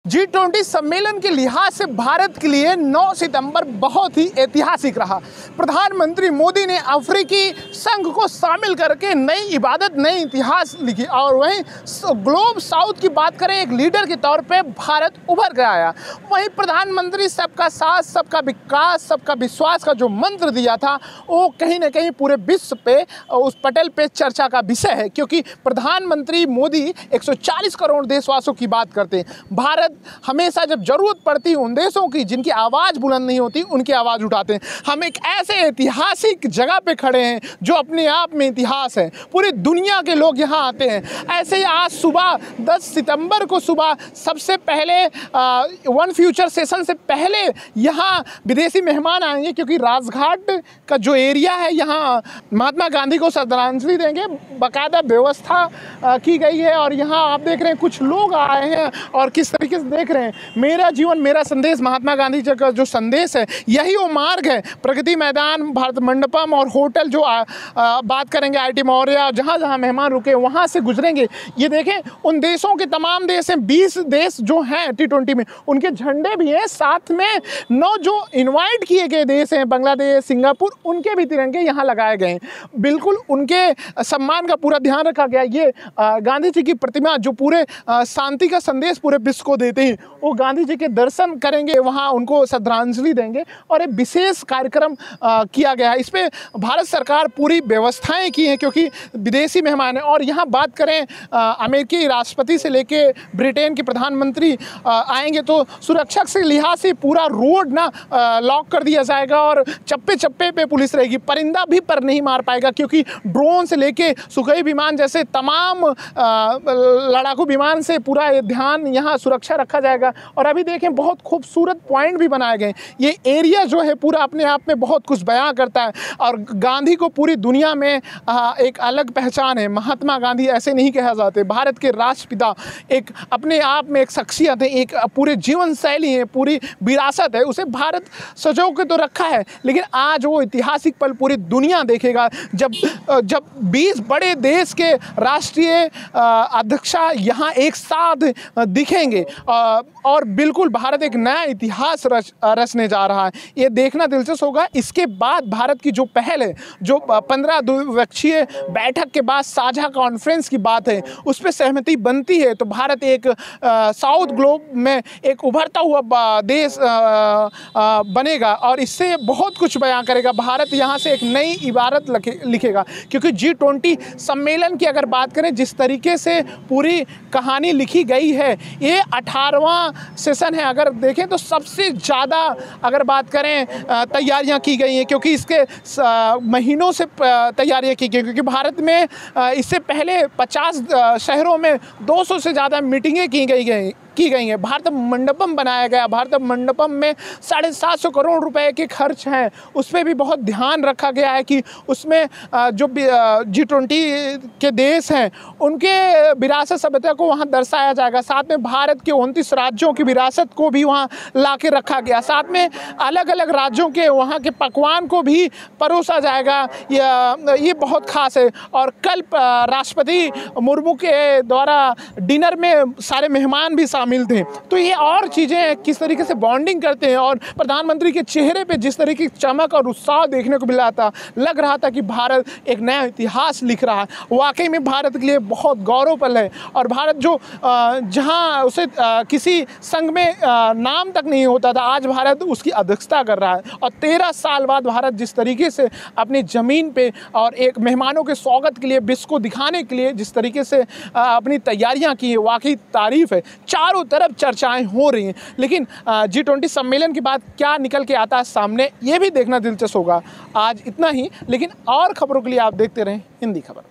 G20 सम्मेलन के लिहाज से भारत के लिए 9 सितंबर बहुत ही ऐतिहासिक रहा। प्रधानमंत्री मोदी ने अफ्रीकी संघ को शामिल करके नई इबादत, नई इतिहास लिखी और वहीं ग्लोब साउथ की बात करें, एक लीडर के तौर पे भारत उभर कर आया। वहीं प्रधानमंत्री सबका साथ, सबका विकास, सबका विश्वास का जो मंत्र दिया था, वो कहीं ना कहीं पूरे विश्व पे उस पटल पे चर्चा का विषय है, क्योंकि प्रधानमंत्री मोदी 140 करोड़ देशवासियों की बात करते हैं। भारत हमेशा जब जरूरत पड़ती है उन देशों की जिनकी आवाज़ बुलंद नहीं होती, उनकी आवाज़ उठाते हैं। हम एक ऐसे ऐतिहासिक जगह पे खड़े हैं जो अपने आप में इतिहास है। पूरी दुनिया के लोग यहाँ आते हैं। ऐसे ही आज सुबह 10 सितंबर को सुबह सबसे पहले वन फ्यूचर सेशन से पहले यहाँ विदेशी मेहमान आएंगे, क्योंकि राजघाट का जो एरिया है यहाँ महात्मा गांधी को श्रद्धांजलि देंगे। बाकायदा व्यवस्था की गई है और यहाँ आप देख रहे हैं कुछ लोग आए हैं और किस तरीके से देख रहे हैं। मेरा जीवन मेरा संदेश, महात्मा गांधी जी का जो संदेश है, यही वो मार्ग है। प्रगति मैदान, भारत मंडपम और होटल जो बात करेंगे IIT मौर्य, जहाँ जहाँ मेहमान रुके वहाँ से गुजरेंगे। ये देखें, उन देशों के तमाम देश हैं, 20 देश जो हैं T20 में, उनके झंडे भी हैं। साथ में 9 जो इन्वाइट किए गए देश हैं, बांग्लादेश, सिंगापुर, उनके भी तिरंगे यहाँ लगाए गए हैं। बिल्कुल उनके सम्मान का पूरा ध्यान रखा गया। ये गांधी जी की प्रतिमा जो पूरे शांति का संदेश पूरे विश्व को देते हैं, वो गांधी जी के दर्शन करेंगे, वहाँ उनको श्रद्धांजलि देंगे और एक विशेष कार्यक्रम किया गया है। इस पर भारत सरकार पूरी व्यवस्थाएं की हैं, क्योंकि विदेशी मेहमान हैं। और यहाँ बात करें अमेरिकी राष्ट्रपति से लेके ब्रिटेन के प्रधानमंत्री आएंगे, तो सुरक्षा के लिहाज से पूरा रोड ना लॉक कर दिया जाएगा और चप्पे चप्पे पे पुलिस रहेगी। परिंदा भी पर नहीं मार पाएगा, क्योंकि ड्रोन से लेके सुखोई विमान जैसे तमाम लड़ाकू विमान से पूरा ध्यान यहाँ सुरक्षा रखा जाएगा। और अभी देखें, बहुत खूबसूरत पॉइंट भी बनाए गए। ये एरिया जो है पूरा अपने आप में बहुत कुछ बयां करता है और गांधी को पूरी दुनिया में एक अलग पहचान है। महात्मा गांधी ऐसे नहीं कहा जाते, भारत के राष्ट्रपिता एक अपने आप में एक शख्सियत है, एक पूरे जीवन शैली है, पूरी विरासत है। उसे भारत सजो के तो रखा है, लेकिन आज वो ऐतिहासिक पल पूरी दुनिया देखेगा जब 20 बड़े देश के राष्ट्रीय अध्यक्षा यहाँ एक साथ दिखेंगे और बिल्कुल भारत एक नया इतिहास रचने जा रहा है। ये देखना दिलचस्प होगा। इसके बाद भारत की जो पहल है, जो 15 द्विपक्षीय बैठक के बाद साझा कॉन्फ्रेंस की बात है, उस पर सहमति बनती है तो भारत एक साउथ ग्लोब में एक उभरता हुआ देश बनेगा और इससे बहुत कुछ बयां करेगा। भारत यहाँ से एक नई इबारत लिखेगा, क्योंकि G20 सम्मेलन की अगर बात करें, जिस तरीके से पूरी कहानी लिखी गई है, ये 18वां सेशन है। अगर देखें तो सबसे ज़्यादा अगर बात करें तैयारियां की गई हैं, क्योंकि इसके महीनों से तैयारियां की गई, क्योंकि भारत में इससे पहले 50 शहरों में 200 से ज़्यादा मीटिंगें की गई हैं। भारत मंडपम बनाया गया। भारत मंडपम में 750 करोड़ रुपए के खर्च हैं। उस पर भी बहुत ध्यान रखा गया है कि उसमें जो G20 के देश हैं उनके विरासत सभ्यता को वहाँ दर्शाया जाएगा। साथ में भारत के 29 राज्यों की विरासत को भी वहाँ ला के रखा गया। साथ में अलग अलग राज्यों के वहाँ के पकवान को भी परोसा जाएगा। ये बहुत खास है। और कल राष्ट्रपति मुर्मू के द्वारा डिनर में सारे मेहमान भी शामिल थे। तो ये और चीज़ें किस तरीके से बॉन्डिंग करते हैं और प्रधानमंत्री के चेहरे पे जिस तरीके की चमक और उत्साह देखने को मिला था, लग रहा था कि भारत एक नया इतिहास लिख रहा है। वाकई में भारत के लिए बहुत गौरव पल है। और भारत जो जहां उसे किसी संघ में नाम तक नहीं होता था, आज भारत उसकी अध्यक्षता कर रहा है। और 13 साल बाद भारत जिस तरीके से अपनी ज़मीन पे और एक मेहमानों के स्वागत के लिए, विश्व को दिखाने के लिए जिस तरीके से अपनी तैयारियां की है, वाकई तारीफ़ है। चारों तरफ चर्चाएं हो रही हैं, लेकिन G20 सम्मेलन के बाद क्या निकल के आता है सामने, ये भी देखना दिलचस्प होगा। आज इतना ही, लेकिन और खबरों के लिए आप देखते रहें हिंदी खबर।